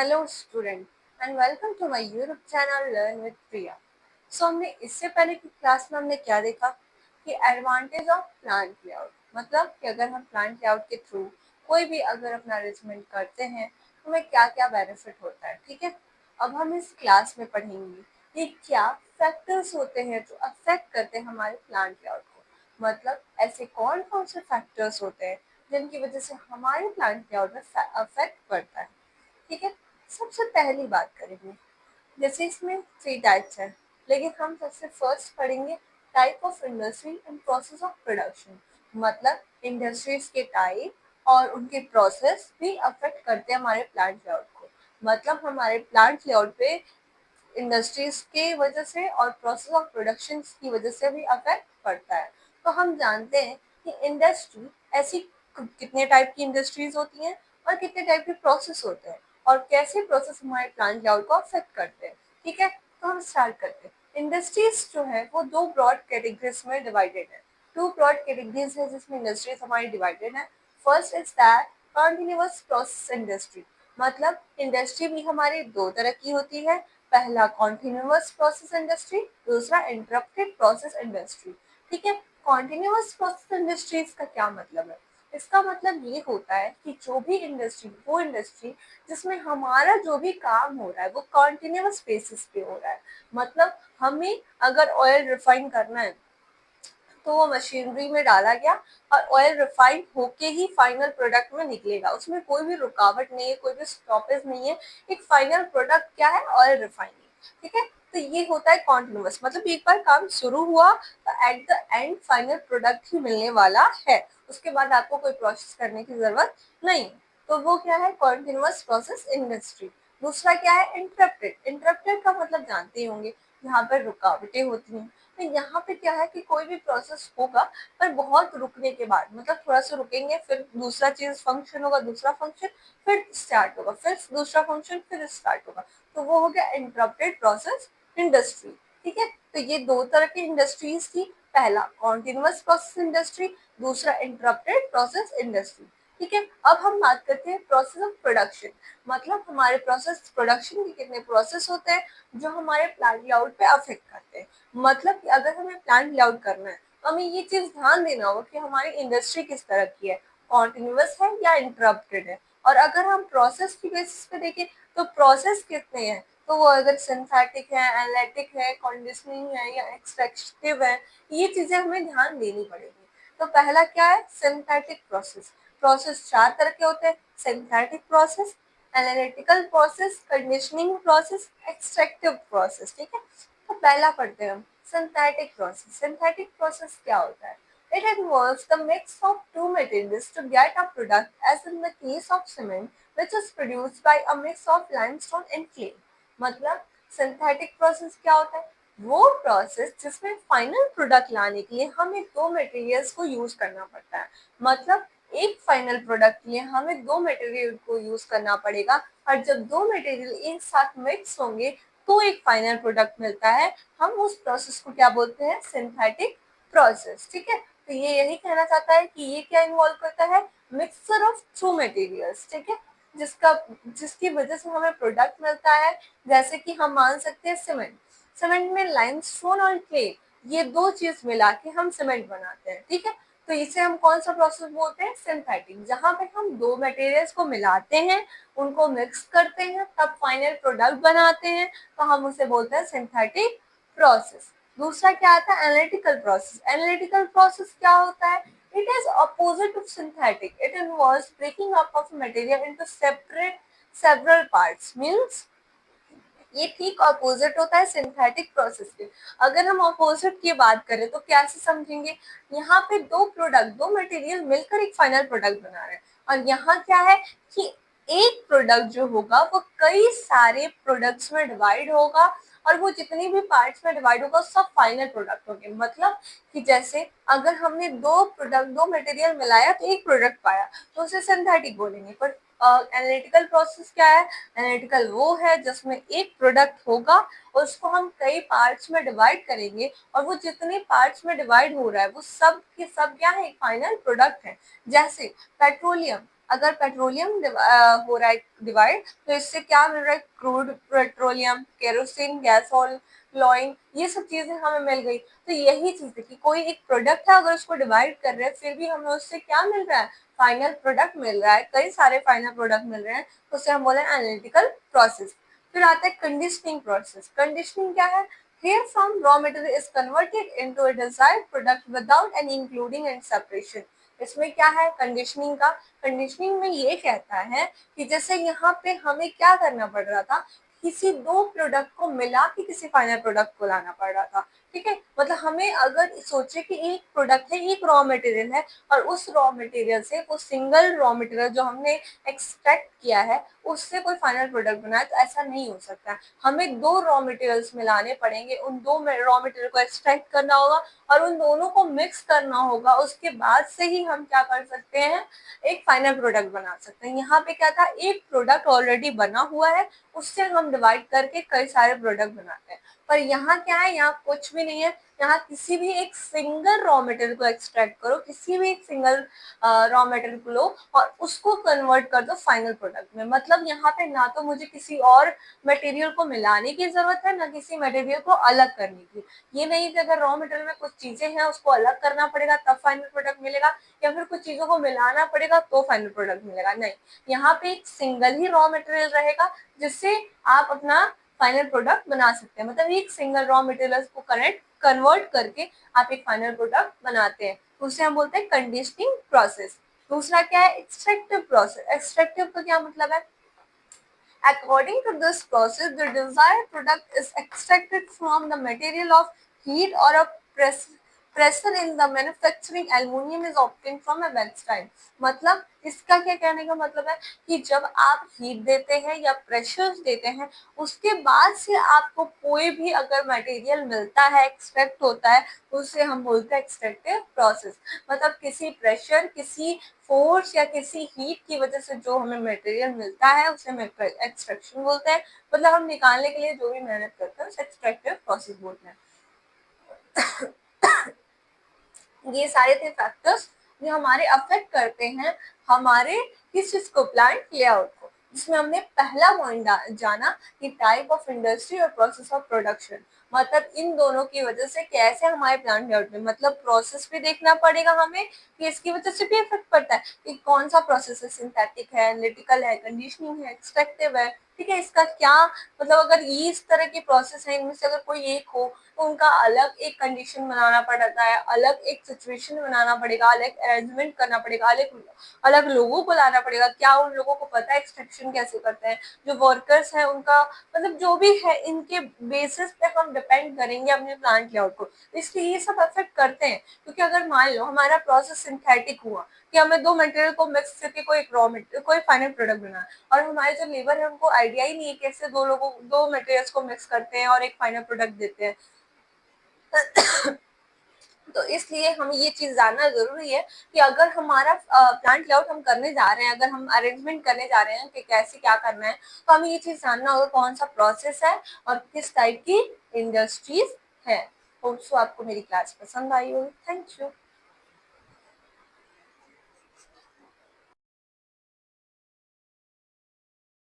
Hello student and welcome to my YouTube channel learn with Priya. So हमने इससे पहले की क्लास में हमने क्या देखा कि एडवांटेज ऑफ प्लांट लेआउट, मतलब कि अगर हम प्लांट लेआउट के थ्रू कोई भी अगर अपना अरेंजमेंट करते हैं तो हमें क्या क्या बेनिफिट होता है। ठीक है, अब हम इस क्लास में पढ़ेंगे कि क्या फैक्टर्स होते हैं जो अफेक्ट करते हैं हमारे प्लांट लेआउट को, मतलब ऐसे कौन कौन से फैक्टर्स होते हैं जिनकी वजह से हमारे प्लांट लेआउट में अफेक्ट पड़ता है। ठीक है, सबसे पहली बात करेंगे, जैसे इसमें 3 टाइप्स हैं, लेकिन हम सबसे फर्स्ट पढ़ेंगे type of industry and process of production, मतलब इंडस्ट्रीज के टाइप और उनके प्रोसेस भी अफेक्ट करते हैं हमारे प्लांट लेआउट को। मतलब हमारे प्लांट लेआउट पे इंडस्ट्रीज के वजह से और प्रोसेस ऑफ प्रोडक्शन की वजह से भी अफेक्ट पड़ता है। तो हम जानते हैं कि इंडस्ट्री ऐसी कितने टाइप की इंडस्ट्रीज होती हैं और कितने टाइप के प्रोसेस होते हैं और कैसे प्रोसेस हमारे प्लांट लेआउट को अफेक्ट करते हैं। ठीक है, तो हम स्टार्ट करते हैं। इंडस्ट्रीज जो है वो दो ब्रॉड कैटेगरीज में डिवाइडेड है। टू ब्रॉड कैटेगरीज है जिसमें इंडस्ट्रीज हमारी डिवाइडेड है। First is that continuous process industry, मतलब इंडस्ट्री भी हमारी दो तरह की होती है। पहला कॉन्टिन्यूअस प्रोसेस इंडस्ट्री, दूसरा इंटरप्टेड प्रोसेस इंडस्ट्री। ठीक है, कॉन्टिन्यूअस प्रोसेस इंडस्ट्रीज का क्या मतलब है? इसका मतलब ये होता है कि जो भी इंडस्ट्री, वो इंडस्ट्री जिसमें हमारा जो भी काम हो रहा है वो कॉन्टिन्यूअस बेसिस पे हो रहा है। मतलब हमें अगर ऑयल रिफाइन करना है तो वो मशीनरी में डाला गया और ऑयल रिफाइन होके ही फाइनल प्रोडक्ट में निकलेगा, उसमें कोई भी रुकावट नहीं है, कोई भी स्टॉपेज नहीं है। एक फाइनल प्रोडक्ट क्या है? Oil refining. ठीक है, तो ये होता है कॉन्टिन्यूअस, मतलब एक बार काम शुरू हुआ तो at the end final product ही मिलने वाला है, उसके बाद आपको कोई प्रोसेस करने की जरूरत नहीं। तो वो क्या है? Continuous process industry. दूसरा क्या है? इंटरप्टेड। इंटरप्टेड का मतलब जानते होंगे, यहाँ पर रुकावटें होती हैं। तो यहाँ पे क्या है कि कोई भी प्रोसेस होगा पर बहुत रुकने के बाद, मतलब थोड़ा सा रुकेंगे फिर दूसरा चीज फंक्शन होगा, दूसरा फंक्शन फिर स्टार्ट होगा, फिर दूसरा फंक्शन फिर स्टार्ट होगा, तो वो हो गया इंटरप्टेड प्रोसेस इंडस्ट्री। ठीक है, तो ये दो तरह की इंडस्ट्रीज थी, पहला कॉन्टिन्यूअस प्रोसेस इंडस्ट्री, दूसरा इंटरप्टेड प्रोसेस इंडस्ट्री। ठीक है, अब हम बात करते हैं प्रोसेस ऑफ प्रोडक्शन, मतलब हमारे प्रोसेस प्रोडक्शन के कितने प्रोसेस होते हैं जो हमारे प्लांट लेआउट पे अफेक्ट करते हैं। मतलब कि अगर हमें प्लांट लेआउट करना है तो हमें ये चीज ध्यान देना होगा कि हमारी इंडस्ट्री किस तरह की है, कॉन्टिन्यूअस है या इंटरप्टेड है। और अगर हम प्रोसेस की बेसिस पे देखें तो प्रोसेस कितने हैं, तो वो अगर सिंथेटिक है, एनालिटिक है, कंडीशनिंग है या एक्सट्रैक्टिव है, ये चीजें हमें ध्यान देनी पड़ेगी। तो पहला क्या है? Synthetic process. प्रोसेस 4 तरह के होते हैं, synthetic process, analytical process, conditioning process, extractive process. ठीक है, तो पहला पढ़ते हैं हम सिंथेटिक प्रोसेस। सिंथेटिक प्रोसेस क्या होता है? It involves the mix of two materials to get a product, as in the case of cement, which is produced by a mix of limestone and clay. मतलब synthetic process क्या होता है? वो process जिसमें final product लाने के लिए हमें दो मटेरियल्स को यूज करना पड़ता है। मतलब एक फाइनल प्रोडक्ट के लिए हमें दो मटेरियल को यूज करना पड़ेगा, और जब दो मटेरियल एक साथ मिक्स होंगे तो एक फाइनल प्रोडक्ट मिलता है। हम उस प्रोसेस को क्या बोलते हैं? Synthetic process. ठीक है, तो ये यही कहना चाहता है कि ये क्या इन्वॉल्व करता है? Mixture of two materials. ठीक है, जिसका जिसकी वजह से हमें प्रोडक्ट मिलता है। जैसे कि हम मान सकते हैं सीमेंट, सीमेंट में लाइमस्टोन और क्ले, ये दो चीज मिला के हम सीमेंट बनाते हैं। ठीक है, तो इसे हम कौन सा प्रोसेस बोलते हैं? सिंथेटिक। जहां पे हम दो मटेरियल्स को मिलाते हैं, उनको मिक्स करते हैं, तब फाइनल प्रोडक्ट बनाते हैं, तो हम उसे बोलते हैं सिंथेटिक प्रोसेस। दूसरा क्या आता है? Analytical process. एनालिटिकल प्रोसेस क्या होता है? It is opposite of synthetic. It involves breaking up of material into separate several parts. Means ये ठीक अपोजिट होता है सिंथेटिक प्रोसेस के। अगर हम अपोजिट की बात करें तो कैसे समझेंगे? यहाँ पे दो प्रोडक्ट, दो मटेरियल मिलकर एक फाइनल प्रोडक्ट बना रहे हैं, और यहाँ क्या है कि एक प्रोडक्ट जो होगा वो कई सारे प्रोडक्ट्स में डिवाइड होगा, और वो जितनी भी पार्ट्स में डिवाइड होगा सब फाइनल प्रोडक्ट होंगे। मतलब कि जैसे अगर हमने दो प्रोडक्ट, दो मटेरियल मिलाया तो एक प्रोडक्ट पाया, तो उसे सिंथेटिक बोलेंगे। पर एनालिटिकल प्रोसेस क्या है? एनालिटिकल वो है जिसमें एक प्रोडक्ट होगा और उसको हम कई पार्ट्स में डिवाइड करेंगे, और वो जितने पार्ट्स में डिवाइड हो रहा है वो सब के सब क्या है? एक फाइनल प्रोडक्ट है। जैसे पेट्रोलियम, अगर पेट्रोलियम हो रहा है डिवाइड, तो इससे क्या मिल रहा है, crude petroleum, kerosene, gas oil, ये सब चीजें हमें मिल गई। तो यही चीज है कि कोई एक प्रोडक्ट है, अगर उसको डिवाइड कर रहे हैं फिर भी हमें उससे क्या मिल रहा है, फाइनल प्रोडक्ट मिल रहा है, कई सारे फाइनल प्रोडक्ट मिल रहे हैं, तो उसे हम बोले एनालिटिकल प्रोसेस। फिर आता है कंडीशनिंग प्रोसेस। कंडीशनिंग क्या है, here from raw material is converted into a desired product without any including and separation। इसमें क्या है कंडीशनिंग का, कंडीशनिंग में ये कहता है कि जैसे यहाँ पे हमें क्या करना पड़ रहा था, किसी दो प्रोडक्ट को मिला के किसी फाइनल प्रोडक्ट को लाना पड़ रहा था, ठीक है। मतलब हमें अगर सोचे कि एक प्रोडक्ट है, एक रॉ मटेरियल है, और उस रॉ मटेरियल से वो सिंगल रॉ मटेरियल जो हमने एक्सट्रैक्ट किया है उससे कोई फाइनल प्रोडक्ट बनाए, तो ऐसा नहीं हो सकता। हमें दो रॉ मटेरियल्स मिलाने पड़ेंगे, उन दो रॉ मटेरियल को एक्सट्रैक्ट करना होगा और उन दोनों को मिक्स करना होगा, उसके बाद से ही हम क्या कर सकते हैं, एक फाइनल प्रोडक्ट बना सकते हैं। यहाँ पे क्या था, एक प्रोडक्ट ऑलरेडी बना हुआ है, उससे हम डिवाइड करके कई सारे प्रोडक्ट बनाते हैं। पर यहाँ क्या है, यहाँ कुछ भी नहीं है, यहाँ किसी भी एक सिंगल रॉ मटेरियल को एक्सट्रैक्ट करो, किसी भी एक सिंगल रॉ मटेरियल को लो और उसको कन्वर्ट कर दो फाइनल प्रोडक्ट में। मतलब यहाँ पे ना तो मुझे किसी और मटेरियल को मिलाने की जरूरत है, ना किसी मटेरियल को अलग करने की। ये नहीं कि अगर रॉ मटेरियल में कुछ चीजें हैं उसको अलग करना पड़ेगा तब फाइनल प्रोडक्ट मिलेगा, या फिर कुछ चीजों को मिलाना पड़ेगा तो फाइनल प्रोडक्ट मिलेगा, नहीं। यहाँ पे एक सिंगल ही रॉ मटेरियल रहेगा जिससे आप अपना फाइनल प्रोडक्ट बना सकते हैं। मतलब एक सिंगल रॉ मटेरियल को कन्वर्ट करके आप एक फाइनल प्रोडक्ट बनाते हैं, उसे हम बोलते हैं कंडीशनिंग प्रोसेस। दूसरा क्या है, एक्सट्रैक्टिव प्रोसेस। एक्सट्रैक्टिव का क्या मतलब है, according to this process the desired product is extracted from the material of heat or a pressure in the manufacturing aluminum is obtained from a bernstein। मतलब इसका क्या कहने का मतलब है कि जब आप हीट देते हैं या प्रेशर देते हैं, उसके बाद से आपको कोई भी अगर मटेरियल मिलता है, एक्सट्रैक्ट होता है, उसे हम बोलते हैं एक्सट्रैक्टिव प्रोसेस। मतलब किसी प्रेशर, किसी फोर्स या किसी हीट की वजह से जो हमें मटेरियल मिलता है उसे हम एक्सट्रैक्शन बोलते हैं। मतलब हम निकालने के लिए जो भी मेहनत करते हैं उसे एक्सट्रैक्टिव प्रोसेस बोलते हैं। ये सारे थे फैक्टर्स जो हमारे अफेक्ट करते हैं हमारे किस चीज को, प्लांट लेआउट को, जिसमें हमने पहला पॉइंट जाना कि टाइप ऑफ इंडस्ट्री और प्रोसेस ऑफ प्रोडक्शन। मतलब इन दोनों की वजह से कैसे हमारे प्लांट लेआउट में, मतलब प्रोसेस भी देखना पड़ेगा हमें कि इसकी वजह से भी इफेक्ट पड़ता है कि कौन सा प्रोसेस है, सिंथेटिक है, एनालिटिकल है, कंडीशनिंग है, एक्सट्रैक्टिव है, ठीक है। इसका क्या मतलब, अगर ये इस तरह की प्रोसेस है, इनमें से अगर कोई एक हो तो उनका अलग एक कंडीशन बनाना पड़ता है, अलग एक सिचुएशन बनाना पड़ेगा, अलग अरेंजमेंट करना पड़ेगा, अलग अलग लोगों को लाना पड़ेगा। क्या उन लोगों को पता है एक्सट्रैक्शन कैसे करते हैं, जो वर्कर्स हैं उनका, मतलब जो भी है इनके बेसिस पे हम डिपेंड करेंगे अपने प्लांट लेआउट को। इसलिए ये सब अफेक्ट करते हैं, क्योंकि अगर मान लो हमारा प्रोसेस सिंथेटिक हुआ कि हमें दो मटेरियल को मिक्स करके कोई एक रॉ मटेरियल, कोई फाइनल प्रोडक्ट बना, और हमारे जो लेबर है उनको आइडिया ही नहीं है कैसे दो मटेरियल्स को मिक्स करते हैं और एक फाइनल प्रोडक्ट देते हैं। तो इसलिए हमें ये चीज जानना जरूरी है कि अगर हमारा प्लांट लेआउट हम करने जा रहे हैं, अगर हम अरेंजमेंट करने जा रहे हैं कि कैसे क्या करना है, तो हमें ये चीज जानना होगा कौन सा प्रोसेस है और किस टाइप की इंडस्ट्रीज है। होप सो आपको मेरी क्लास पसंद आई होगी। Thank you.